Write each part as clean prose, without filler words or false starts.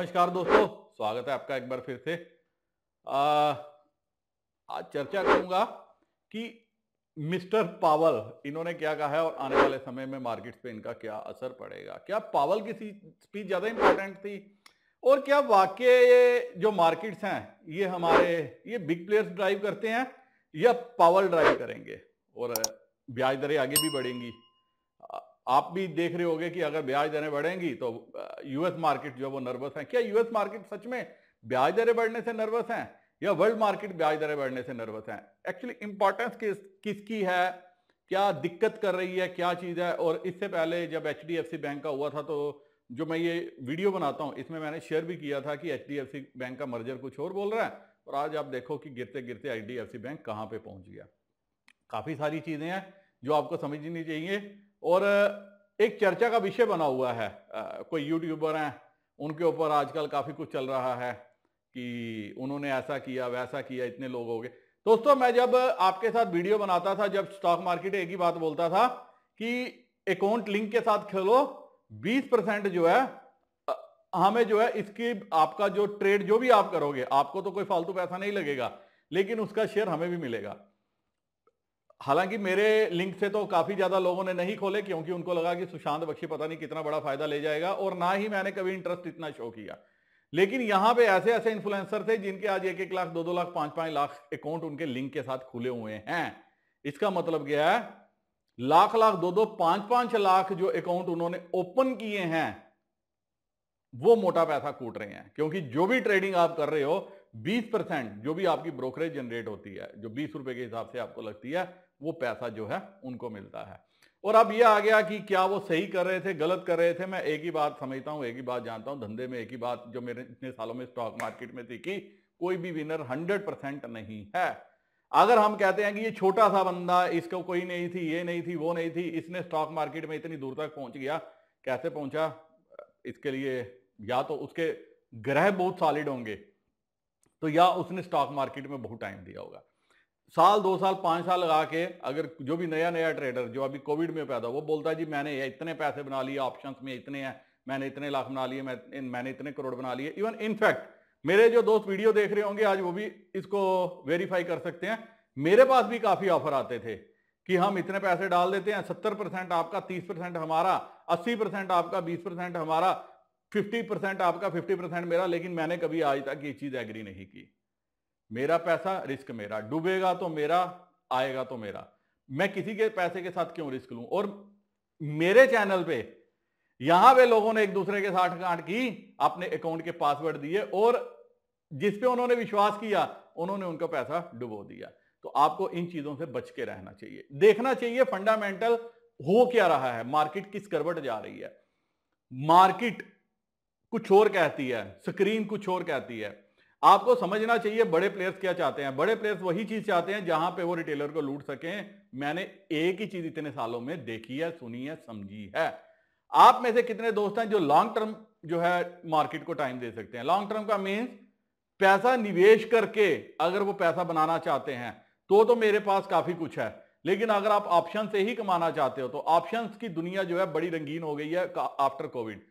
नमस्कार दोस्तों, स्वागत है आपका एक बार फिर से। आज चर्चा करूंगा कि मिस्टर पावल इन्होंने क्या कहा है और आने वाले समय में मार्केट्स पे इनका क्या असर पड़ेगा। क्या पावल की स्पीच ज्यादा इंपॉर्टेंट थी और क्या वाकई ये जो मार्केट्स हैं ये बिग प्लेयर्स ड्राइव करते हैं या पावल ड्राइव करेंगे और ब्याज दरें आगे भी बढ़ेंगी। आप भी देख रहे होंगे कि अगर ब्याज दरें बढ़ेंगी तो यूएस मार्केट जो वो नर्वस है। क्या यूएस मार्केट सच में ब्याज दरें बढ़ने से नर्वस हैं या वर्ल्ड मार्केट ब्याज दरें बढ़ने से नर्वस हैं? एक्चुअली इंपॉर्टेंस किसकी है, क्या दिक्कत कर रही है, क्या चीज है? और इससे पहले जब एचडीएफसी बैंक का हुआ था तो जो मैं ये वीडियो बनाता हूं इसमें मैंने शेयर भी किया था कि एचडीएफसी बैंक का मर्जर कुछ और बोल रहा है और आज आप देखो कि गिरते गिरते एचडीएफसी बैंक कहां पे पहुंच गया। काफी सारी चीजें हैं जो आपको समझनी चाहिए और एक चर्चा का विषय बना हुआ है। कोई यूट्यूबर हैं उनके ऊपर आजकल काफी कुछ चल रहा है कि उन्होंने ऐसा किया वैसा किया, इतने लोग हो गए। दोस्तों, मैं जब आपके साथ वीडियो बनाता था, जब स्टॉक मार्केट एक ही बात बोलता था कि अकाउंट लिंक के साथ खेलो, 20% जो है हमें जो है इसकी आपका जो ट्रेड जो भी आप करोगे आपको तो कोई फालतू पैसा नहीं लगेगा लेकिन उसका शेयर हमें भी मिलेगा। हालांकि मेरे लिंक से तो काफी ज्यादा लोगों ने नहीं खोले क्योंकि उनको लगा कि सुशांत बख्शी पता नहीं कितना बड़ा फायदा ले जाएगा और ना ही मैंने कभी इंटरेस्ट इतना शो किया। लेकिन यहां पे ऐसे ऐसे इन्फ्लुएंसर थे जिनके आज 1-1 लाख 2-2 लाख 5-5 लाख अकाउंट उनके लिंक के साथ खुले हुए हैं। इसका मतलब क्या है, लाख लाख 2-2 5-5 लाख जो अकाउंट उन्होंने ओपन किए हैं वो मोटा पैसा कूट रहे हैं क्योंकि जो भी ट्रेडिंग आप कर रहे हो 20% जो भी आपकी ब्रोकरेज जनरेट होती है, जो 20 रुपए के हिसाब से आपको लगती है, वो पैसा जो है उनको मिलता है। और अब यह आ गया कि क्या वो सही कर रहे थे गलत कर रहे थे। मैं एक ही बात समझता हूं, एक ही बात जानता हूं, धंधे में एक ही बात जो मेरे इतने सालों में स्टॉक मार्केट में थी कि कोई भी विनर 100% नहीं है। अगर हम कहते हैं कि ये छोटा सा बंदा, इसको कोई नहीं थी, ये नहीं थी, वो नहीं थी, इसने स्टॉक मार्केट में इतनी दूर तक पहुंच गया, कैसे पहुंचा? इसके लिए या तो उसके ग्रह बहुत सॉलिड होंगे तो या उसने स्टॉक मार्केट में बहुत टाइम दिया होगा। साल 2 साल 5 साल लगा के अगर जो भी नया नया ट्रेडर जो अभी कोविड में पैदा वो बोलता है जी मैंने इतने पैसे बना लिए, ऑप्शंस में इतने हैं, मैंने इतने लाख बना लिए, मैंने इतने करोड़ बना लिए। इवन इनफैक्ट मेरे जो दोस्त वीडियो देख रहे होंगे आज वो भी इसको वेरीफाई कर सकते हैं। मेरे पास भी काफी ऑफर आते थे कि हम इतने पैसे डाल देते हैं, 70% आपका, 30% हमारा, 80% आपका, 20% हमारा, 50% आपका, 50% मेरा। लेकिन मैंने कभी आज तक ये चीज एग्री नहीं की। मेरा पैसा रिस्क मेरा, डूबेगा तो मेरा, आएगा तो मेरा। मैं किसी के पैसे के साथ क्यों रिस्क लूं? और मेरे चैनल पे यहां पे लोगों ने एक दूसरे के साथ गांठ की, अपने अकाउंट के पासवर्ड दिए और जिस पे उन्होंने विश्वास किया उन्होंने उनका पैसा डुबो दिया। तो आपको इन चीजों से बच के रहना चाहिए, देखना चाहिए फंडामेंटल हो क्या रहा है, मार्केट किस करवट जा रही है। मार्केट कुछ और कहती है, स्क्रीन कुछ और कहती है। आपको समझना चाहिए बड़े प्लेयर्स क्या चाहते हैं। बड़े प्लेयर्स वही चीज चाहते हैं जहां पे वो रिटेलर को लूट सकें। मैंने एक ही चीज इतने सालों में देखी है, सुनी है, समझी है। आप में से कितने दोस्त हैं जो लॉन्ग टर्म जो है मार्केट को टाइम दे सकते हैं? लॉन्ग टर्म का मीन्स पैसा निवेश करके अगर वो पैसा बनाना चाहते हैं तो मेरे पास काफी कुछ है। लेकिन अगर आप ऑप्शन से ही कमाना चाहते हो तो ऑप्शंस की दुनिया जो है बड़ी रंगीन हो गई है आफ्टर कोविड।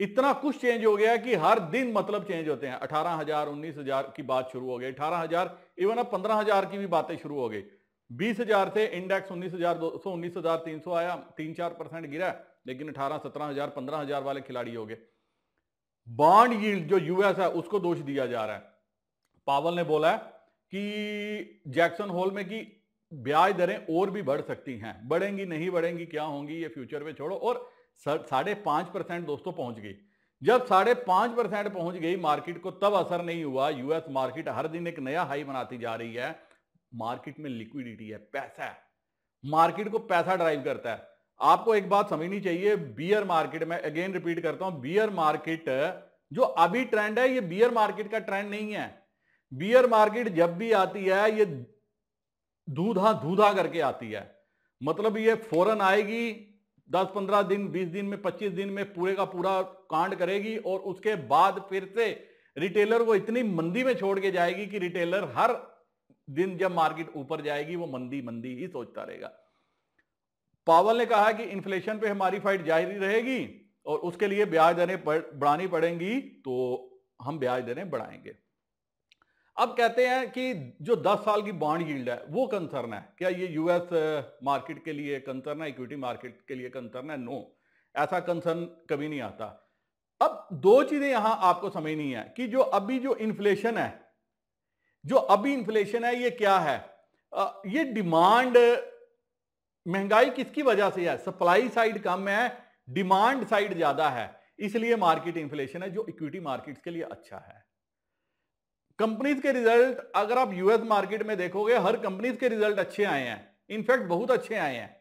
इतना कुछ चेंज हो गया है कि हर दिन मतलब चेंज होते हैं। 18,000 19,000 की बात शुरू हो गई, 18,000, इवन अब 15,000 की भी बातें शुरू हो गई। 20,000 से इंडेक्स 19,200 19,300 आया, 3-4% गिरा, लेकिन 18-17,000 15,000 वाले खिलाड़ी हो गए। बॉन्ड यील्ड जो यूएस है उसको दोष दिया जा रहा है। पावल ने बोला है कि जैक्सन होल में कि ब्याज दरें और भी बढ़ सकती हैं, बढ़ेंगी नहीं बढ़ेंगी क्या होंगी ये फ्यूचर में छोड़ो। और 5.5% दोस्तों पहुंच गई। जब 5.5% पहुंच गई मार्केट को तब असर नहीं हुआ। यूएस मार्केट हर दिन एक नया हाई बनाती जा रही है। मार्केट में लिक्विडिटी है, पैसा है, मार्केट को पैसा ड्राइव करता है। आपको एक बात समझनी चाहिए, बियर मार्केट में अगेन रिपीट करता हूं, बियर मार्केट जो अभी ट्रेंड है ये बियर मार्केट का ट्रेंड नहीं है। बियर मार्केट जब भी आती है ये धूधा धूधा करके आती है। मतलब ये फौरन आएगी, 10-15 दिन 20 दिन में 25 दिन में पूरे का पूरा कांड करेगी और उसके बाद फिर से रिटेलर को इतनी मंदी में छोड़ के जाएगी कि रिटेलर हर दिन जब मार्केट ऊपर जाएगी वो मंदी मंदी ही सोचता रहेगा। पावल ने कहा कि इन्फ्लेशन पे हमारी फाइट जारी रहेगी और उसके लिए ब्याज दरें बढ़ानी पड़ेंगी। तो हम ब्याज दे रहे हैं बढ़ाएंगे। अब कहते हैं कि जो 10 साल की बॉन्ड यील्ड है वो कंसर्न है, क्या ये यूएस मार्केट के लिए कंसर्न है, इक्विटी मार्केट के लिए कंसर्न है? नो, ऐसा कंसर्न कभी नहीं आता। अब दो चीजें यहां आपको समझनी है कि जो अभी जो इन्फ्लेशन है, ये क्या है? ये डिमांड, महंगाई किसकी वजह से है? सप्लाई साइड कम है, डिमांड साइड ज्यादा है, इसलिए मार्केट इन्फ्लेशन है, जो इक्विटी मार्केट्स के लिए अच्छा है। कंपनीज के रिजल्ट अगर आप यूएस मार्केट में देखोगे, हर कंपनीज के रिजल्ट अच्छे आए हैं, इनफैक्ट बहुत अच्छे आए हैं।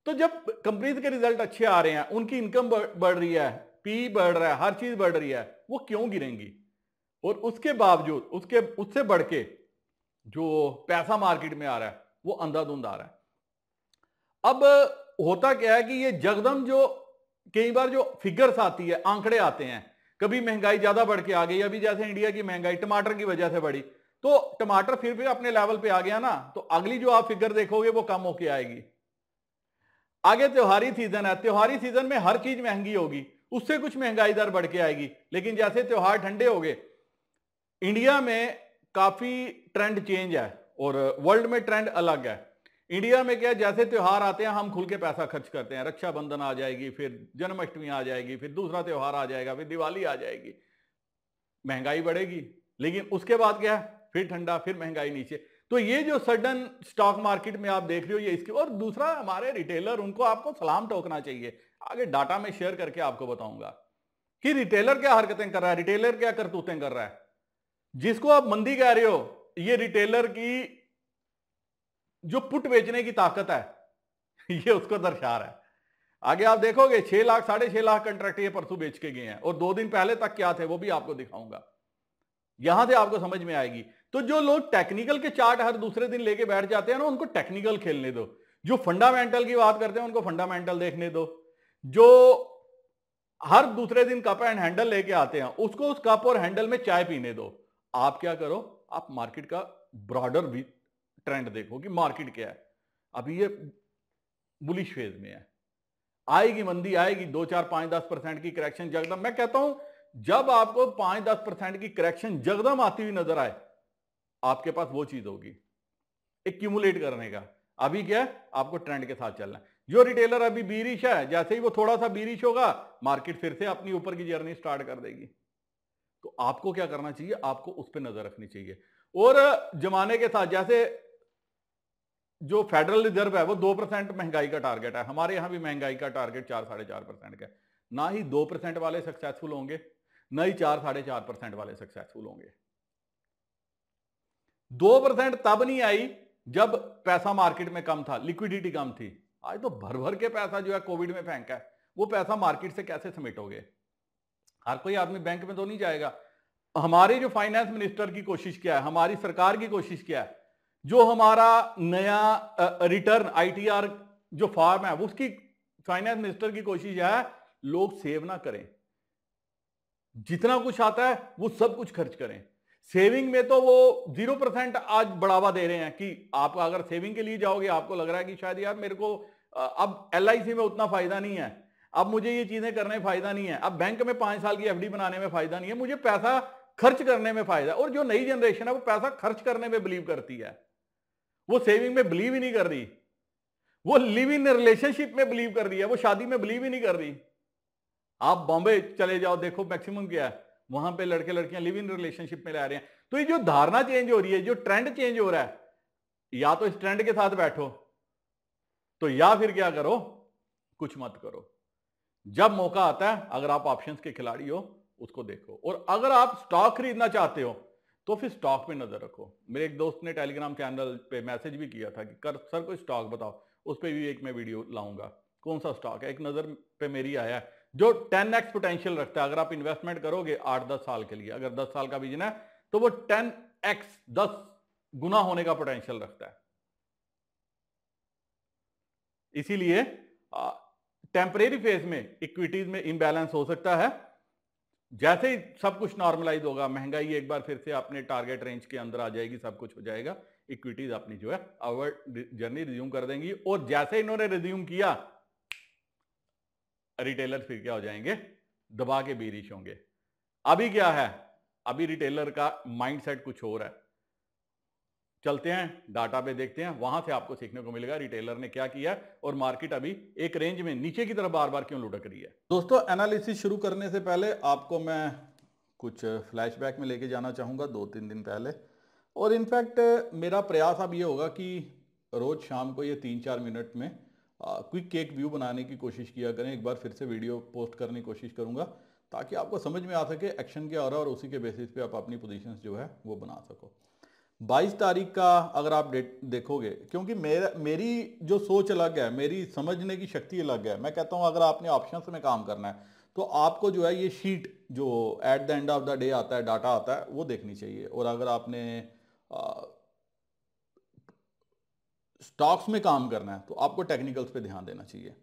तो जब कंपनीज के रिजल्ट अच्छे आ रहे हैं, उनकी इनकम बढ़ रही है, पी बढ़ रहा है, हर चीज बढ़ रही है, वो क्यों गिरेंगी? और उसके बावजूद उससे बढ़ के जो पैसा मार्केट में आ रहा है वो अंधाधुंध आ रहा है। अब होता क्या है कि ये जगदम जो कई बार जो फिगर्स आती है, आंकड़े आते हैं, कभी महंगाई ज्यादा बढ़ के आ गई, अभी जैसे इंडिया की महंगाई टमाटर की वजह से बढ़ी, तो टमाटर फिर भी अपने लेवल पे आ गया ना, तो अगली जो आप फिगर देखोगे वो कम होके आएगी। आगे त्योहारी सीजन है, त्योहारी सीजन में हर चीज महंगी होगी, उससे कुछ महंगाई दर बढ़ के आएगी। लेकिन जैसे त्योहार ठंडे हो गए, इंडिया में काफी ट्रेंड चेंज है और वर्ल्ड में ट्रेंड अलग है। इंडिया में क्या, जैसे त्योहार आते हैं हम खुल के पैसा खर्च करते हैं, रक्षाबंधन आ जाएगी, फिर जन्माष्टमी आ जाएगी, फिर दूसरा त्योहार आ जाएगा, फिर दिवाली आ जाएगी, महंगाई बढ़ेगी। लेकिन उसके बाद क्या है, फिर ठंडा, फिर महंगाई नीचे। तो ये जो सडन स्टॉक मार्केट में आप देख रहे हो, ये इसकी। और दूसरा, हमारे रिटेलर, उनको आपको सलाम ठोकना चाहिए। आगे डाटा में शेयर करके आपको बताऊंगा कि रिटेलर क्या हरकतें कर रहा है, रिटेलर क्या करतूतें कर रहा है। जिसको आप मंदी कह रहे हो, ये रिटेलर की जो पुट बेचने की ताकत है ये उसको दर्शा रहा है। आगे आप देखोगे 6 लाख 6.5 लाख कंट्रैक्ट ये परसों बेच के गए हैं, और 2 दिन पहले तक क्या थे वो भी आपको दिखाऊंगा, यहां से आपको समझ में आएगी। तो जो लोग टेक्निकल के चार्ट हर दूसरे दिन लेके बैठ जाते हैं ना, उनको टेक्निकल खेलने दो। जो फंडामेंटल की बात करते हैं उनको फंडामेंटल देखने दो। जो हर दूसरे दिन कप एंड हैंडल लेके आते हैं, उसको उस कप और हैंडल में चाय पीने दो। आप क्या करो, आप मार्केट का ब्रॉडर भी ट्रेंड देखो कि मार्केट क्या है। अभी ये बुलिश फेज में है, आएगी मंदी, आएगी 2, 4, 5, 10% की करेक्शन जगदम। मैं कहता हूं जब आपको 5-10% की करेक्शन जगदम आती हुई नजर आए, आपके पास वो चीज होगी एक्यूमुलेट करने का। अभी क्या है, आपको ट्रेंड के साथ चलना है। जो रिटेलर अभी बीरिश है, जैसे ही वो थोड़ा सा बीरिश होगा, मार्केट फिर से अपनी ऊपर की जर्नी स्टार्ट कर देगी। तो आपको क्या करना चाहिए, आपको उस पर नजर रखनी चाहिए। और जमाने के साथ, जैसे जो फेडरल रिजर्व है वो 2% महंगाई का टारगेट है, हमारे यहां भी महंगाई का टारगेट 4-4.5% का है। ना ही 2% वाले सक्सेसफुल होंगे, ना ही 4-4.5% वाले सक्सेसफुल होंगे। 2% तब नहीं आई जब पैसा मार्केट में कम था, लिक्विडिटी कम थी। आज तो भर भर के पैसा जो है कोविड में फेंका है, वो पैसा मार्केट से कैसे समेटोगे? हर कोई आदमी बैंक में तो नहीं जाएगा। हमारे जो फाइनेंस मिनिस्टर की कोशिश क्या है, हमारी सरकार की कोशिश क्या है, जो हमारा नया रिटर्न आईटीआर जो फॉर्म है, उसकी फाइनेंस मिनिस्टर की कोशिश है लोग सेव ना करें, जितना कुछ आता है वो सब कुछ खर्च करें। सेविंग में तो वो 0% आज बढ़ावा दे रहे हैं कि आप अगर सेविंग के लिए जाओगे, आपको लग रहा है कि शायद यार मेरे को अब एलआईसी में उतना फायदा नहीं है, अब मुझे ये चीजें करने में फायदा नहीं है, अब बैंक में 5 साल की एफडी बनाने में फायदा नहीं है, मुझे पैसा खर्च करने में फायदा है। और जो नई जनरेशन है वो पैसा खर्च करने में बिलीव करती है, वो सेविंग में बिलीव ही नहीं कर रही, वो लिव इन रिलेशनशिप में बिलीव कर रही है, वो शादी में बिलीव ही नहीं कर रही। आप बॉम्बे चले जाओ, देखो मैक्सिमम क्या है, वहां पे लड़के लड़कियां लिव इन रिलेशनशिप में ला रहे हैं। तो ये जो धारणा चेंज हो रही है, जो ट्रेंड चेंज हो रहा है, या तो इस ट्रेंड के साथ बैठो, तो या फिर क्या करो, कुछ मत करो। जब मौका आता है, अगर आप ऑप्शंस के खिलाड़ी हो, उसको देखो। और अगर आप स्टॉक खरीदना चाहते हो तो फिर स्टॉक पे नजर रखो। मेरे एक दोस्त ने टेलीग्राम चैनल पे मैसेज भी किया था कि सर कोई स्टॉक बताओ, उस पर भी एक मैं वीडियो लाऊंगा। कौन सा स्टॉक है, एक नजर पे मेरी आया है जो 10x पोटेंशियल रखता है। अगर आप इन्वेस्टमेंट करोगे 8-10 साल के लिए, अगर 10 साल का विजन है, तो वो 10x 10 गुना होने का पोटेंशियल रखता है। इसीलिए टेम्परेरी फेज में इक्विटीज में इम्बैलेंस हो सकता है। जैसे ही सब कुछ नॉर्मलाइज होगा, महंगाई एक बार फिर से अपने टारगेट रेंज के अंदर आ जाएगी, सब कुछ हो जाएगा, इक्विटीज अपनी जो है अपवर्ड जर्नी रिज्यूम कर देंगी। और जैसे इन्होंने रिज्यूम किया, रिटेलर फिर क्या हो जाएंगे, दबा के बीरिश होंगे। अभी क्या है, अभी रिटेलर का माइंडसेट कुछ और है। चलते हैं डाटा पे, देखते हैं, वहां से आपको सीखने को मिलेगा रिटेलर ने क्या किया और मार्केट अभी एक रेंज में नीचे की तरफ बार बार क्यों लुढ़क रही है। दोस्तों, एनालिसिस शुरू करने से पहले आपको मैं कुछ फ्लैशबैक में लेके जाना चाहूंगा 2-3 दिन पहले। और इनफैक्ट मेरा प्रयास अब ये होगा कि रोज शाम को ये 3-4 मिनट में क्विक एक व्यू बनाने की कोशिश किया करें। एक बार फिर से वीडियो पोस्ट करने की कोशिश करूंगा ताकि आपको समझ में आ सके एक्शन क्या हो रहा है और उसी के बेसिस पे आप अपनी पोजीशंस जो है वो बना सको। 22 तारीख का अगर आप डेट देखोगे, क्योंकि मेरी जो सोच अलग है, मेरी समझने की शक्ति अलग है। मैं कहता हूं अगर आपने ऑप्शंस में काम करना है तो आपको जो है ये शीट जो at the end of the day आता है, डाटा आता है, वो देखनी चाहिए। और अगर आपने स्टॉक्स में काम करना है तो आपको टेक्निकल्स पे ध्यान देना चाहिए।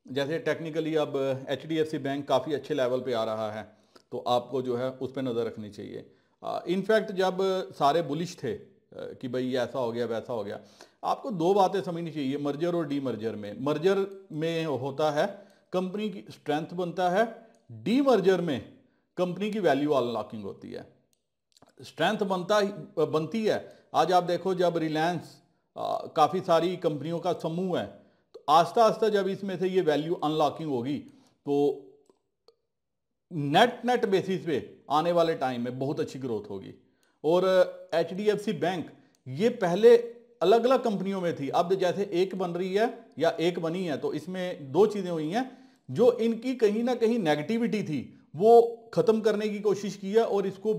जैसे टेक्निकली अब HDFC बैंक काफ़ी अच्छे लेवल पे आ रहा है तो आपको जो है उस पर नज़र रखनी चाहिए। इनफैक्ट जब सारे बुलिश थे कि भाई ऐसा हो गया वैसा हो गया, आपको दो बातें समझनी चाहिए मर्जर और डी मर्जर में। मर्जर में होता है कंपनी की स्ट्रेंथ बनता है, डी मर्जर में कंपनी की वैल्यू अनलॉकिंग होती है। स्ट्रेंथ बनती है। आज आप देखो जब रिलायंस काफ़ी सारी कंपनियों का समूह है तो आस्ता आस्ता जब इसमें से ये वैल्यू अनलॉकिंग होगी तो नेट बेसिस पे आने वाले टाइम में बहुत अच्छी ग्रोथ होगी। और HDFC बैंक ये पहले अलग अलग कंपनियों में थी, अब जैसे एक बन रही है या एक बनी है तो इसमें दो चीजें हुई हैं। जो इनकी कहीं ना कहीं नेगेटिविटी थी वो खत्म करने की कोशिश की है और इसको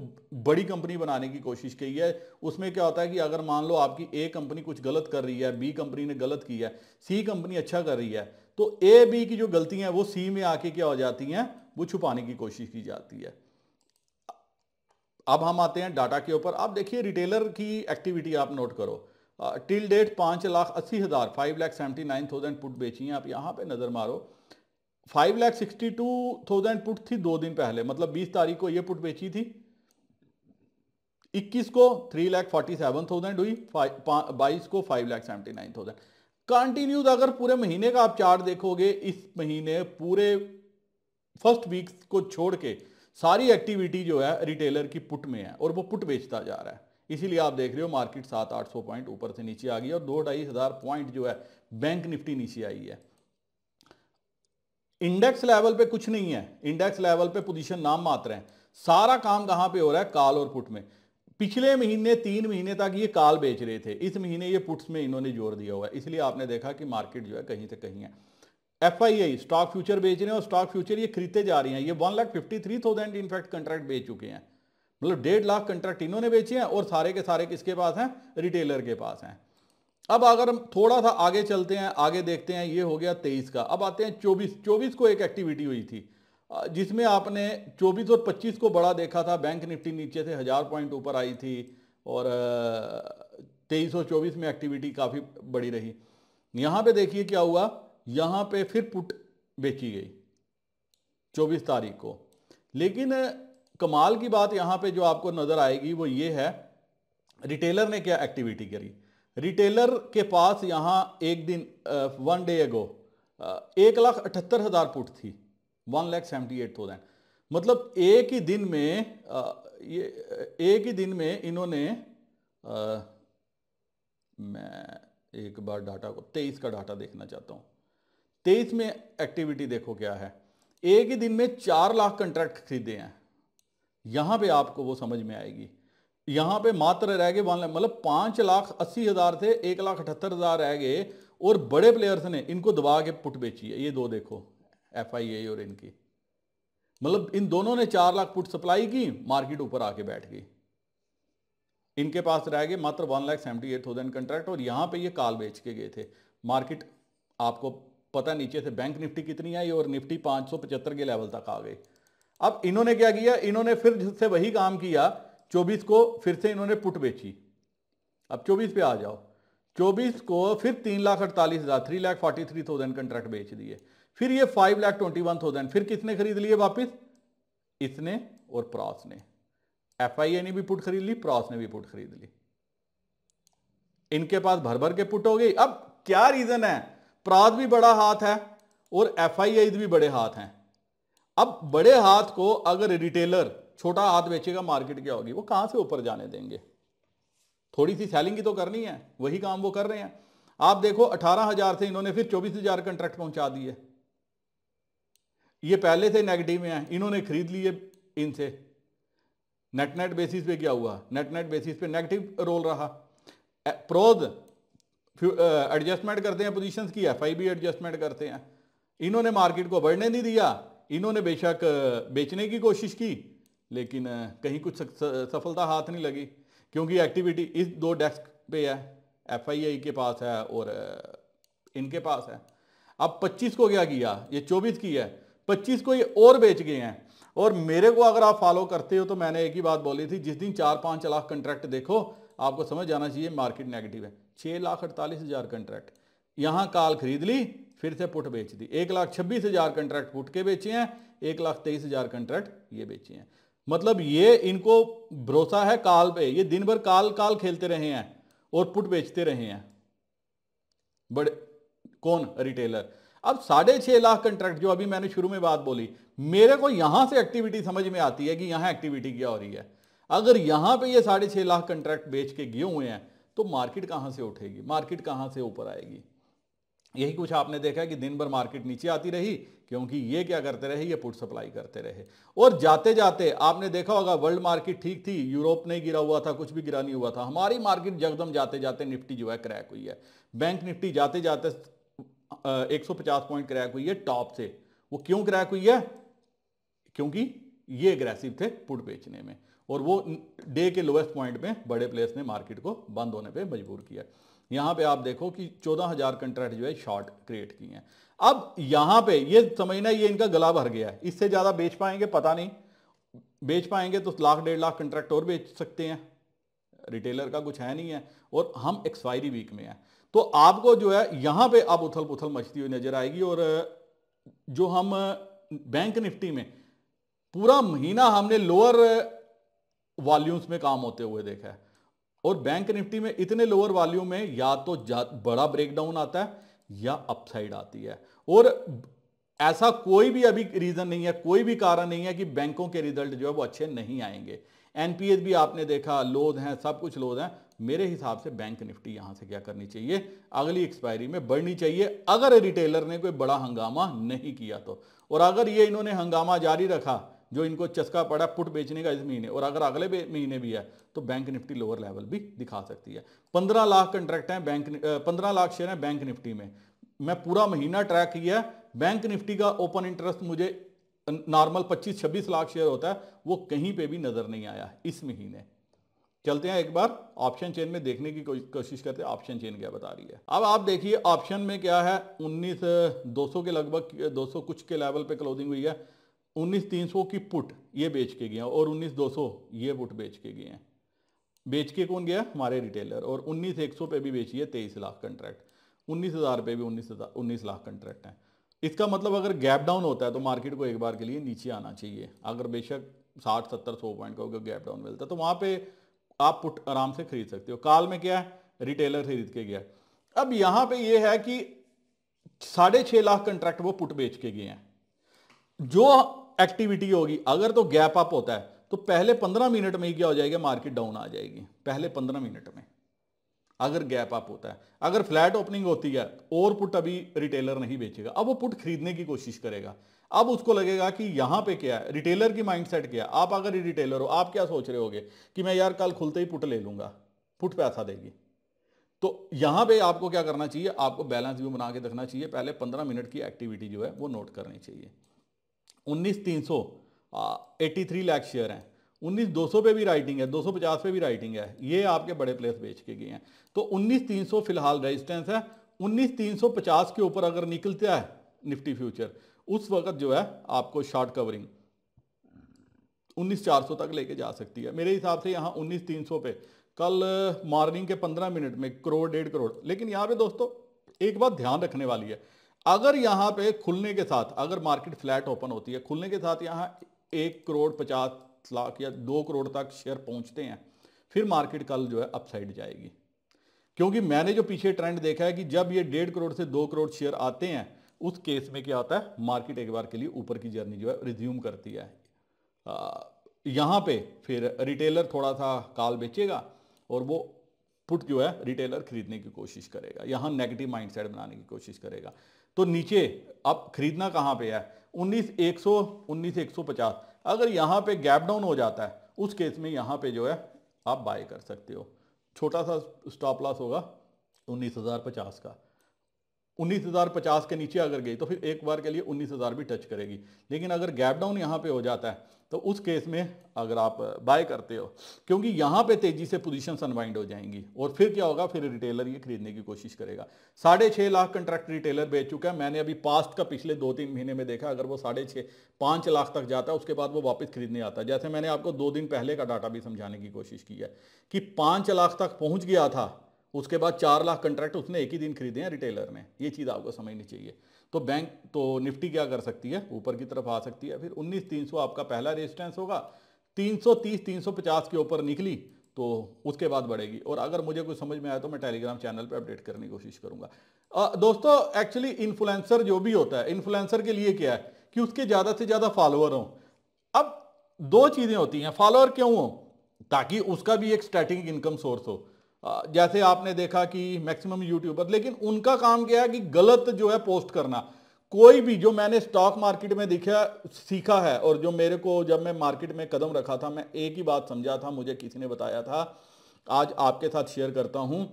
बड़ी कंपनी बनाने की कोशिश की है। उसमें क्या होता है कि अगर मान लो आपकी ए कंपनी कुछ गलत कर रही है, बी कंपनी ने गलत की है, सी कंपनी अच्छा कर रही है, तो ए बी की जो गलतियां हैं वो सी में आके क्या हो जाती हैं, वो छुपाने की कोशिश की जाती है। अब हम आते हैं डाटा के ऊपर। आप देखिए रिटेलर की एक्टिविटी आप नोट करो। टिल डेट 5,80,000 5,79,000 पुट बेची हैं। आप यहां पे नजर मारो, 5,62,000 पुट थी 2 दिन पहले, मतलब 20 तारीख को ये पुट बेची थी। 21 को 3,47,000 हुई, 22 को 5,79,000। कंटिन्यूड अगर पूरे महीने का आप चार्ट देखोगे, इस महीने पूरे फर्स्ट वीक को छोड़ के सारी एक्टिविटी जो है रिटेलर की पुट में है और वो पुट बेचता जा रहा है। इसीलिए आप देख रहे हो मार्केट 700-800 पॉइंट ऊपर से नीचे आ गई और 2-2.5 हजार पॉइंट जो है बैंक निफ्टी नीचे आई है। इंडेक्स लेवल पे कुछ नहीं है, इंडेक्स लेवल पे पोजीशन नाम मात्र है। सारा काम कहां पे हो रहा है, कॉल और पुट में। पिछले महीने 3 महीने तक ये कॉल बेच रहे थे, इस महीने ये पुट्स में इन्होंने जोर दिया हुआ है। इसलिए आपने देखा कि मार्केट जो है कहीं से कहीं है। FII स्टॉक फ्यूचर बेच रहे हैं और स्टॉक फ्यूचर ये खरीदते जा रही हैं। ये 1,53,000 इनफैक्ट कंट्रैक्ट बेच चुके हैं, मतलब 1.5 लाख कंट्रैक्ट इन्होंने बेचे हैं और सारे के सारे किसके पास हैं, रिटेलर के पास हैं। अब अगर हम थोड़ा सा आगे चलते हैं, आगे देखते हैं, ये हो गया 23 का। अब आते हैं 24 को एक एक्टिविटी हुई थी जिसमें आपने 24 और 25 को बड़ा देखा था। बैंक निफ्टी नीचे से 1000 पॉइंट ऊपर आई थी और 23 और 24 में एक्टिविटी काफ़ी बड़ी रही। यहाँ पे देखिए क्या हुआ, यहाँ पे फिर पुट बेची गई 24 तारीख को। लेकिन कमाल की बात यहाँ पे जो आपको नज़र आएगी वो ये है, रिटेलर ने क्या एक्टिविटी करी। रिटेलर के पास यहाँ एक दिन 1 डे अगो 1,78,000 पुट थी, 1,78,000। मतलब एक ही दिन में इन्होंने मैं एक बार डाटा को 23 का डाटा देखना चाहता हूं। 23 में एक्टिविटी देखो क्या है, एक ही दिन में 4 लाख कंट्रैक्ट खरीदे हैं। यहां पे आपको वो समझ में आएगी। यहां पे मात्र रह गए मतलब 5,80,000 से 1,78,000 रह गए और बड़े प्लेयर्स ने इनको दबा के पुट बेची है। ये दो देखो FII और इनकी, मतलब इन दोनों ने 4 लाख पुट सप्लाई की, मार्केट ऊपर आके बैठ गई। इनके पास रह गए मात्र 1,78,000 कंट्रैक्ट और यहां पे ये कॉल बेच के गए थे। मार्केट आपको पता नीचे से बैंक निफ्टी कितनी आई और निफ्टी 575 के लेवल तक आ गई। अब इन्होंने क्या किया, इन्होंने फिर से वही काम किया। 24 को फिर से इन्होंने पुट बेची। अब 24 पे आ जाओ, 24 को फिर 3,48,000 3,43,000 कंट्रैक्ट बेच दिए। फिर ये 5,21,000 फिर किसने खरीद लिए वापस, इसने और प्रॉस ने। FII ने भी पुट खरीद ली, प्रॉस ने भी पुट खरीद ली। इनके पास भर भर के पुट हो गई। अब क्या रीजन है, प्रॉस भी बड़ा हाथ है और FII भी बड़े हाथ हैं। अब बड़े हाथ को अगर रिटेलर छोटा हाथ बेचेगा मार्केट क्या होगी, वो कहां से ऊपर जाने देंगे। थोड़ी सी सेलिंग ही तो करनी है, वही काम वो कर रहे हैं। आप देखो 18,000 से इन्होंने फिर 24,000 कंट्रैक्ट पहुंचा दिए। ये पहले से नेगेटिव में है, इन्होंने खरीद लिए इनसे। नेट नेट बेसिस पे क्या हुआ, नेट नेट बेसिस पे नेगेटिव रोल रहा। प्रोज एडजस्टमेंट करते हैं पोजीशंस की, एफआई भी एडजस्टमेंट करते हैं। इन्होंने मार्केट को बढ़ने नहीं दिया, इन्होंने बेशक बेचने की कोशिश की, लेकिन कहीं कुछ सफलता हाथ नहीं लगी, क्योंकि एक्टिविटी इस दो डेस्क पे है, एफआईआई के पास है और इनके पास है। अब 25 को क्या किया, ये 24 की है, 25 को ये और बेच गए हैं। और मेरे को अगर आप फॉलो करते हो तो मैंने एक ही बात बोली थी, जिस दिन 4-5 लाख कंट्रैक्ट देखो आपको समझ जाना चाहिए मार्केट नेगेटिव है। 6,48,000 कंट्रैक्ट यहां काल खरीद ली, फिर से पुट बेच दी। 1,26,000 कंट्रैक्ट पुट के बेचे हैं, 1,23,000 कंट्रैक्ट ये बेचे हैं। मतलब ये इनको भरोसा है काल पे, ये दिन भर काल काल खेलते रहे हैं और पुट बेचते रहे हैं। बड़े कौन, रिटेलर। अब 6.5 लाख कंट्रैक्ट जो अभी मैंने शुरू में बात बोली, मेरे को यहां से एक्टिविटी समझ में आती है कि यहां एक्टिविटी क्या हो रही है। अगर यहां पे ये 6.5 लाख कंट्रैक्ट बेच के गए हुए हैं तो मार्केट कहां से उठेगी, मार्केट कहां से ऊपर आएगी। यही कुछ आपने देखा है कि दिन भर मार्केट नीचे आती रही, क्योंकि ये क्या करते रहे, ये पुट सप्लाई करते रहे। और जाते जाते आपने देखा होगा वर्ल्ड मार्केट ठीक थी, यूरोप नहीं गिरा हुआ था, कुछ भी गिरा नहीं हुआ था, हमारी मार्केट जगदम जाते जाते निफ्टी जो है क्रैक हुई है। बैंक निफ्टी जाते जाते 150 पॉइंट क्रैक हुई है टॉप से। वो क्यों क्रैक हुई है, क्योंकि ये एग्रेसिव थे पुट बेचने में, और वो डे के लोएस्ट पॉइंट में बड़े प्लेयर्स ने मार्केट को बंद होने पे मजबूर किया। यहां पे आप देखो कि 14,000 कंट्रैक्ट जो है शॉर्ट क्रिएट किए हैं। अब यहां पे ये समझना, ये इनका गला भर गया है, इससे ज्यादा बेच पाएंगे पता नहीं, बेच पाएंगे तो 1,00,000-1.5 लाख कंट्रैक्ट और बेच सकते हैं। रिटेलर का कुछ है नहीं है, और हम एक्सपायरी वीक में है, तो आपको जो है यहां पे अब उथल पुथल मचती हुई नजर आएगी। और जो हम बैंक निफ्टी में पूरा महीना हमने लोअर वॉल्यूम्स में काम होते हुए देखा है, और बैंक निफ्टी में इतने लोअर वॉल्यूम में या तो बड़ा ब्रेकडाउन आता है या अपसाइड आती है। और ऐसा कोई भी अभी रीजन नहीं है, कोई भी कारण नहीं है कि बैंकों के रिजल्ट जो है वो अच्छे नहीं आएंगे। एनपीएस भी आपने देखा लोज हैं, सब कुछ लोज हैं। मेरे हिसाब से बैंक निफ्टी यहां से क्या करनी चाहिए, अगली एक्सपायरी में बढ़नी चाहिए, अगर रिटेलर ने कोई बड़ा हंगामा नहीं किया तो। और अगर ये इन्होंने हंगामा जारी रखा, जो इनको चस्का पड़ा पुट बेचने का इस महीने, और अगर अगले महीने भी है, तो बैंक निफ्टी लोअर लेवल भी दिखा सकती है। 15 लाख कंट्रैक्ट हैं बैंक, 15 लाख शेयर हैं बैंक निफ्टी में। मैं पूरा महीना ट्रैक किया, बैंक निफ्टी का ओपन इंटरेस्ट मुझे नॉर्मल 25-26 लाख शेयर होता है, वो कहीं पे भी नजर नहीं आया इस महीने। चलते हैं एक बार ऑप्शन चेन में देखने की कोशिश करते हैं, ऑप्शन चेन क्या बता रही है। अब आप देखिए ऑप्शन में क्या है, 19,200 के लगभग, 200 कुछ के लेवल पे क्लोजिंग हुई है। 19,300 की पुट ये बेच के गए हैं, और 19,200 ये पुट बेच के गए हैं। बेच के कौन गया, हमारे रिटेलर। और 19,100 पे भी बेची है 23 लाख कंट्रैक्ट, 19,000 पे भी 19 लाख कंट्रैक्ट है। इसका मतलब अगर गैप डाउन होता है तो मार्केट को एक बार के लिए नीचे आना चाहिए। अगर बेशक 60-70-100 पॉइंट का गैप डाउन मिलता है तो वहां पे आप पुट आराम से खरीद सकते हो। काल में क्या है, रिटेलर खरीद के गया। अब यहां पे ये है कि 6.5 लाख कंट्रैक्ट वो पुट बेच के गए हैं। जो एक्टिविटी होगी, अगर तो गैप अप होता है तो पहले 15 मिनट में ही क्या हो जाएगा, मार्केट डाउन आ जाएगी पहले 15 मिनट में, अगर गैप अप होता है। अगर फ्लैट ओपनिंग होती है और पुट अभी रिटेलर नहीं बेचेगा, अब वो पुट खरीदने की कोशिश करेगा। अब उसको लगेगा कि यहां पे क्या है, रिटेलर की माइंडसेट क्या है। आप अगर रिटेलर हो, आप क्या सोच रहे होगे कि मैं यार कल खुलते ही पुट ले लूंगा, पुट पैसा देगी। तो यहां पे आपको क्या करना चाहिए, आपको बैलेंस व्यू बना के रखना चाहिए। पहले 15 मिनट की एक्टिविटी जो है वो नोट करनी चाहिए। 19,300 83 लाख शेयर हैं, 19,200 पे भी राइटिंग है, 250 पे भी राइटिंग है, ये आपके बड़े प्लेयर्स बेच के गए हैं। तो 19,300 फिलहाल रेजिस्टेंस है। 19,350 के ऊपर अगर निकलता है निफ्टी फ्यूचर, उस वक्त जो है आपको शॉर्ट कवरिंग 19,400 तक लेके जा सकती है। मेरे हिसाब से यहाँ 19,300 पे कल मॉर्निंग के 15 मिनट में करोड़ 1.5 करोड़। लेकिन यहाँ पे दोस्तों एक बात ध्यान रखने वाली है, अगर यहाँ पे खुलने के साथ, अगर मार्केट फ्लैट ओपन होती है, खुलने के साथ यहाँ 1 करोड़ 50 लाख या 2 करोड़ तक शेयर पहुंचते हैं, फिर मार्केट कल जो है अपसाइड जाएगी। क्योंकि मैंने जो पीछे ट्रेंड देखा है कि जब ये 1.5 करोड़ से 2 करोड़ शेयर आते हैं, उस केस में क्या होता है, मार्केट एक बार के लिए ऊपर की जर्नी जो है रिज्यूम करती है। यहाँ पे फिर रिटेलर थोड़ा सा कॉल बेचेगा और वो पुट जो है रिटेलर खरीदने की कोशिश करेगा, यहाँ नेगेटिव माइंडसेट बनाने की कोशिश करेगा। तो नीचे अब खरीदना कहाँ पे है, 19,100 19,150। अगर यहाँ पे गैप डाउन हो जाता है उस केस में यहाँ पे जो है आप बाय कर सकते हो। छोटा सा स्टॉप लॉस होगा 19,050 का। 19,050 के नीचे अगर गई तो फिर एक बार के लिए 19,000 भी टच करेगी। लेकिन अगर गैप डाउन यहाँ पे हो जाता है तो उस केस में अगर आप बाय करते हो, क्योंकि यहाँ पे तेजी से पोजीशंस अनवाइंड हो जाएंगी और फिर क्या होगा, फिर रिटेलर ये खरीदने की कोशिश करेगा। 6.5 लाख कंट्रैक्ट रिटेलर बेच चुका है। मैंने अभी पास्ट का पिछले 2-3 महीने में देखा, अगर वो 5.5 लाख तक जाता है उसके बाद वो वापस खरीदने आता है। जैसे मैंने आपको 2 दिन पहले का डाटा भी समझाने की कोशिश की है कि 5 लाख तक पहुंच गया था, उसके बाद 4 लाख कंट्रैक्ट उसने एक ही दिन खरीदे हैं रिटेलर ने। ये चीज़ आपको समझनी चाहिए। तो निफ्टी क्या कर सकती है, ऊपर की तरफ आ सकती है। फिर 19,300 आपका पहला रेजिस्टेंस होगा। 330 350 के ऊपर निकली तो उसके बाद बढ़ेगी। और अगर मुझे कुछ समझ में आया तो मैं टेलीग्राम चैनल पे अपडेट करने की कोशिश करूंगा। दोस्तों एक्चुअली इन्फ्लुएंसर जो भी होता है, इन्फ्लुएंसर के लिए क्या है कि उसके ज़्यादा से ज़्यादा फॉलोअर हों। अब 2 चीज़ें होती हैं, फॉलोअर क्यों हो, ताकि उसका भी एक स्टैटिक इनकम सोर्स हो। जैसे आपने देखा कि मैक्सिमम यूट्यूबर, लेकिन उनका काम क्या है कि गलत जो है पोस्ट करना। कोई भी जो मैंने स्टॉक मार्केट में सीखा है और जो मेरे को जब मैं मार्केट में कदम रखा था, मैं एक ही बात समझा था, मुझे किसी ने बताया था, आज आपके साथ शेयर करता हूं।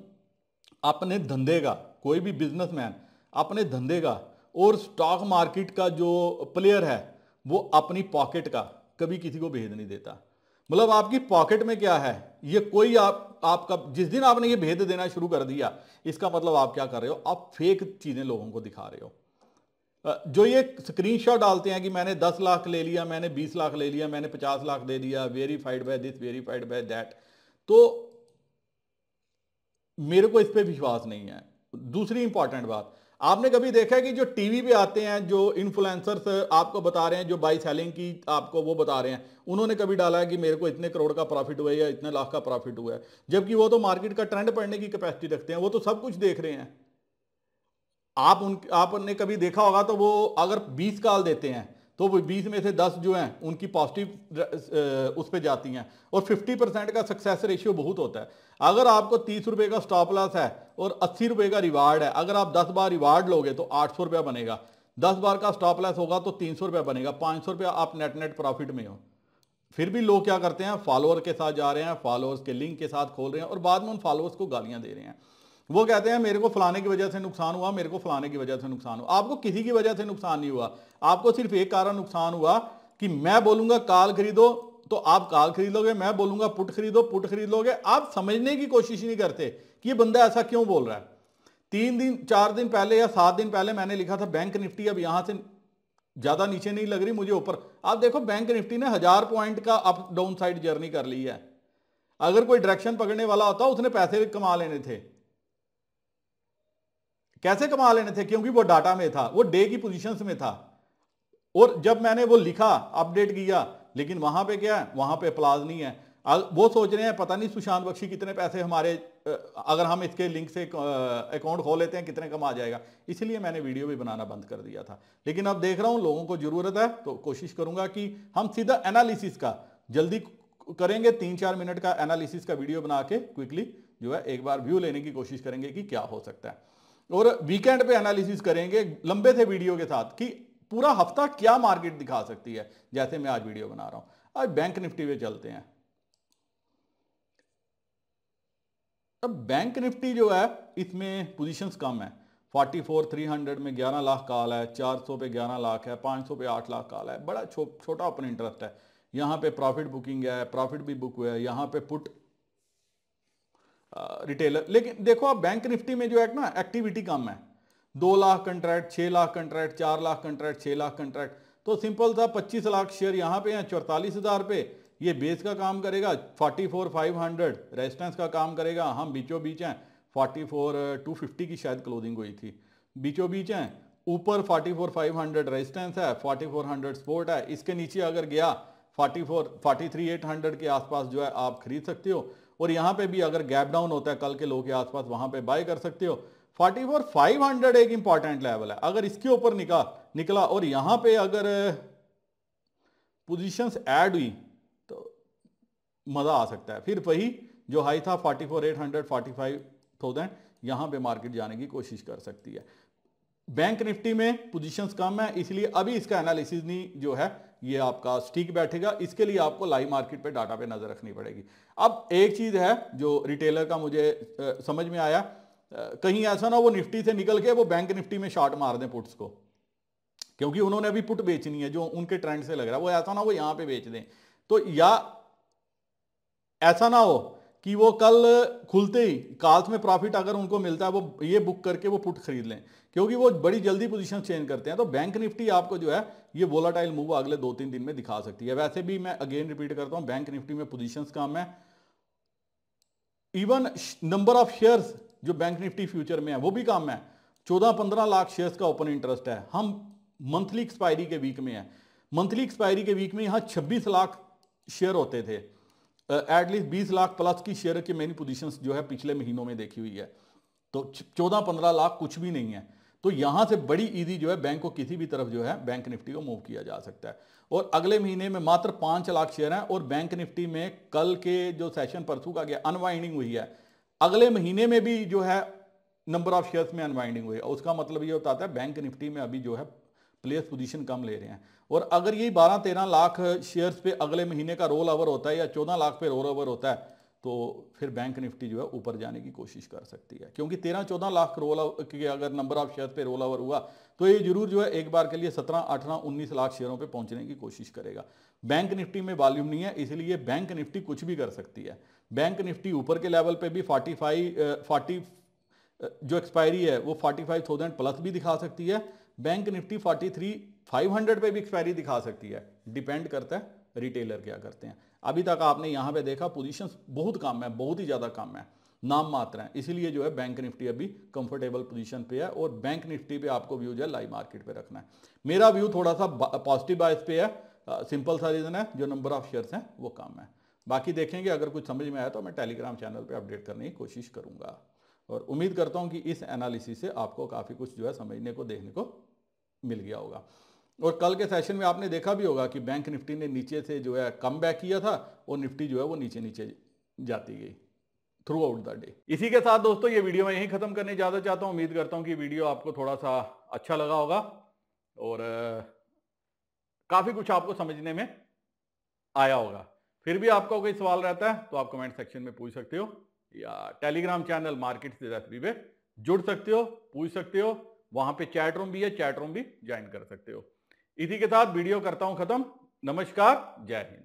अपने धंधे का, कोई भी बिजनेसमैन अपने धंधे का और स्टॉक मार्केट का जो प्लेयर है वो अपनी पॉकेट का कभी किसी को भेद नहीं देता। मतलब आपकी पॉकेट में क्या है ये कोई आपका जिस दिन आपने ये भेद देना शुरू कर दिया, इसका मतलब आप क्या कर रहे हो, आप फेक चीजें लोगों को दिखा रहे हो। जो ये स्क्रीनशॉट डालते हैं कि मैंने 10 लाख ले लिया, मैंने 20 लाख ले लिया, मैंने 50 लाख दे दिया, verified by this, verified by that, तो मेरे को इस पे विश्वास नहीं है। दूसरी इंपॉर्टेंट बात, आपने कभी देखा है कि जो टीवी पे आते हैं जो इन्फ्लुएंसर्स आपको बता रहे हैं, जो बाई सेलिंग की आपको वो बता रहे हैं, उन्होंने कभी डाला है कि मेरे को इतने करोड़ का प्रॉफिट हुआ है या इतने लाख का प्रॉफिट हुआ है, जबकि वो तो मार्केट का ट्रेंड पढ़ने की कैपेसिटी रखते हैं, वो तो सब कुछ देख रहे हैं। आपने कभी देखा होगा तो वो अगर 20 कॉल देते हैं तो वो 20 में से 10 जो हैं उनकी पॉजिटिव उस पर जाती हैं और 50% का सक्सेस रेशियो बहुत होता है। अगर आपको 30 रुपए का स्टॉप लॉस है और 80 रुपए का रिवार्ड है, अगर आप 10 बार रिवार्ड लोगे तो 800 रुपया बनेगा। 10 बार का स्टॉप लॉस होगा तो 300 रुपया बनेगा, 500 रुपया आप नेट प्रॉफिट में हो। फिर भी लोग क्या करते हैं, फॉलोअर के साथ जा रहे हैं, फॉलोअर्स के लिंक के साथ खोल रहे हैं और बाद में उन फॉलोअर्स को गालियां दे रहे हैं। वो कहते हैं मेरे को फलाने की वजह से नुकसान हुआ, मेरे को फलाने की वजह से नुकसान हुआ। आपको किसी की वजह से नुकसान नहीं हुआ, आपको सिर्फ एक कारण नुकसान हुआ कि मैं बोलूंगा कॉल खरीदो तो आप कॉल खरीद लोगे, मैं बोलूंगा पुट खरीदो पुट खरीद लोगे। आप समझने की कोशिश नहीं करते कि ये बंदा ऐसा क्यों बोल रहा है। 3 दिन 4 दिन पहले या 7 दिन पहले मैंने लिखा था बैंक निफ्टी अब यहां से ज्यादा नीचे नहीं लग रही मुझे ऊपर। आप देखो बैंक निफ्टी ने 1000 पॉइंट का अप डाउन साइड जर्नी कर ली है। अगर कोई डायरेक्शन पकड़ने वाला होता उसने पैसे कमा लेने थे। कैसे कमा लेने थे, क्योंकि वो डाटा में था, वो डे की पोजीशंस में था। और जब मैंने वो लिखा अपडेट किया, लेकिन वहां पे क्या है, वहां पे अप्लाज नहीं है। वो सोच रहे हैं पता नहीं सुशांत बख्शी कितने पैसे हमारे अगर हम इसके लिंक से अकाउंट खोल लेते हैं कितने कम आ जाएगा। इसलिए मैंने वीडियो भी बनाना बंद कर दिया था। लेकिन अब देख रहा हूं लोगों को जरूरत है तो कोशिश करूंगा कि हम सीधा एनालिसिस का जल्दी करेंगे, 3-4 मिनट का एनालिसिस का वीडियो बना के क्विकली जो है एक बार व्यू लेने की कोशिश करेंगे कि क्या हो सकता है। और वीकेंड पे एनालिसिस करेंगे लंबे से वीडियो के साथ कि पूरा हफ्ता क्या मार्केट दिखा सकती है, जैसे मैं आज वीडियो बना रहा हूं। आज बैंक निफ्टी पे चलते हैं। अब बैंक निफ्टी जो है इसमें पोजीशंस कम है। 44,300 में 11 लाख कॉल है, 400 पे 11 लाख है, 500 पे 8 लाख कॉल है। बड़ा छोटा ओपन इंटरेस्ट है। यहाँ पे प्रॉफिट बुकिंग है, प्रॉफिट भी बुक हुआ है। यहाँ पे पुट रिटेलर, लेकिन देखो आप बैंक निफ्टी में जो है ना एक्टिविटी कम है। 2 lakh contract, 6 lakh contract, 4 lakh contract, 6 lakh contract. तो सिंपल था 25 लाख शेयर यहाँ पे हैं 44,000 पे। ये बेस का काम करेगा, 44,500 रेजिस्टेंस का काम करेगा। हम बीचों बीच हैं, 44,250 की शायद क्लोजिंग हुई थी, बीचों बीच हैं। ऊपर 44,500 रेजिस्टेंस है, 4400 सपोर्ट है। इसके नीचे अगर गया 43,800 के आसपास जो है आप खरीद सकते हो। और यहां पे भी अगर गैप डाउन होता है कल के लो के आसपास, वहां पे बाय कर सकते हो। 44,500 एक इंपॉर्टेंट लेवल है। अगर इसके ऊपर निकला और यहां पे अगर पोजीशंस ऐड हुई तो मजा आ सकता है। फिर वही जो हाई था 44,800 45,000, यहां पे मार्केट जाने की कोशिश कर सकती है। बैंक निफ्टी में पोजीशंस कम है, इसलिए अभी इसका एनालिसिस नहीं जो है ये आपका स्टिक बैठेगा। इसके लिए आपको लाइव मार्केट पे डाटा पे नजर रखनी पड़ेगी। अब एक चीज है जो रिटेलर का मुझे समझ में आया, कहीं ऐसा ना वो निफ्टी से निकल के वो बैंक निफ्टी में शॉर्ट मार दें पुट्स को, क्योंकि उन्होंने अभी पुट बेचनी है जो उनके ट्रेंड से लग रहा है, वो ऐसा ना वो यहां पे बेच दें। तो या ऐसा ना हो कि वो कल खुलते ही कॉल्स में प्रॉफिट अगर उनको मिलता है वो ये बुक करके वो पुट खरीद लें, क्योंकि वो बड़ी जल्दी पोजीशन चेंज करते हैं। तो बैंक निफ्टी आपको जो है ये वोलाटाइल मूव अगले 2-3 दिन में दिखा सकती है। वैसे भी मैं अगेन रिपीट करता हूं, बैंक निफ्टी में पोजीशंस कम है, इवन नंबर ऑफ शेयर्स जो बैंक निफ्टी फ्यूचर में है वो भी कम है। 14-15 लाख शेयर्स का ओपन इंटरेस्ट है। हम मंथली एक्सपायरी के वीक में है, मंथली एक्सपायरी के वीक में यहां 26 लाख शेयर होते थे। एटलीस्ट 20 लाख प्लस की शेयर की मेनी पोजीशंस जो है पिछले महीनों में देखी हुई है। तो 14-15 लाख कुछ भी नहीं है। तो यहां से बड़ी ईजी जो है बैंक को किसी भी तरफ जो है बैंक निफ्टी को मूव किया जा सकता है। और अगले महीने में मात्र 5 लाख शेयर हैं। और बैंक निफ्टी में कल के जो सेशन परसों का गया अनवाइंडिंग हुई है, अगले महीने में भी जो है नंबर ऑफ शेयर्स में अनवाइंडिंग हुई है। उसका मतलब ये होता है बैंक निफ्टी में अभी जो है प्लेस पोजीशन कम ले रहे हैं। और अगर ये 12-13 लाख शेयर्स पे अगले महीने का रोल ओवर होता है या 14 लाख पे रोल ओवर होता है, तो फिर बैंक निफ्टी जो है ऊपर जाने की कोशिश कर सकती है। क्योंकि 13-14 लाख रोल के अगर नंबर ऑफ शेयर पे रोल ओवर हुआ तो ये जरूर जो है एक बार के लिए 17-18-19 लाख शेयरों पे पहुंचने की कोशिश करेगा। बैंक निफ्टी में वॉल्यूम नहीं है, इसलिए बैंक निफ्टी कुछ भी कर सकती है। बैंक निफ्टी ऊपर के लेवल पे भी 40 जो एक्सपायरी है वो 45,000 प्लस भी दिखा सकती है। बैंक निफ्टी 43,500 पे भी एक्सपायरी दिखा सकती है। डिपेंड करता है रिटेलर क्या करते हैं। अभी तक आपने यहां पे देखा पोजीशंस बहुत कम है, बहुत ही ज्यादा कम है, नाम मात्र है। इसीलिए जो है बैंक निफ्टी अभी कंफर्टेबल पोजीशन पे है। और बैंक निफ्टी पे आपको व्यू जो है लाइव मार्केट पे रखना है। मेरा व्यू थोड़ा सा पॉजिटिव बायस पे है। सिंपल सा रीजन है, जो नंबर ऑफ शेयर्स हैं वो कम है। बाकी देखेंगे, अगर कुछ समझ में आया तो मैं टेलीग्राम चैनल पे अपडेट करने की कोशिश करूंगा। और उम्मीद करता हूं कि इस एनालिसिस से आपको काफी कुछ जो है समझने को देखने को मिल गया होगा। और कल के सेशन में आपने देखा भी होगा कि बैंक निफ्टी ने नीचे से जो है कम बैक किया था और निफ्टी जो है वो नीचे नीचे जाती गई थ्रू आउट द डे। इसी के साथ दोस्तों ये वीडियो मैं यहीं खत्म करने ज्यादा चाहता हूं। उम्मीद करता हूं कि वीडियो आपको थोड़ा सा अच्छा लगा होगा और काफी कुछ आपको समझने में आया होगा। फिर भी आपका कोई सवाल रहता है तो आप कमेंट सेक्शन में पूछ सकते हो, या टेलीग्राम चैनल मार्केट से रेसिपी पे जुड़ सकते हो, पूछ सकते हो। वहां पे चैट रूम भी है, चैट रूम भी ज्वाइन कर सकते हो। इसी के साथ वीडियो करता हूं खत्म। नमस्कार, जय हिंद।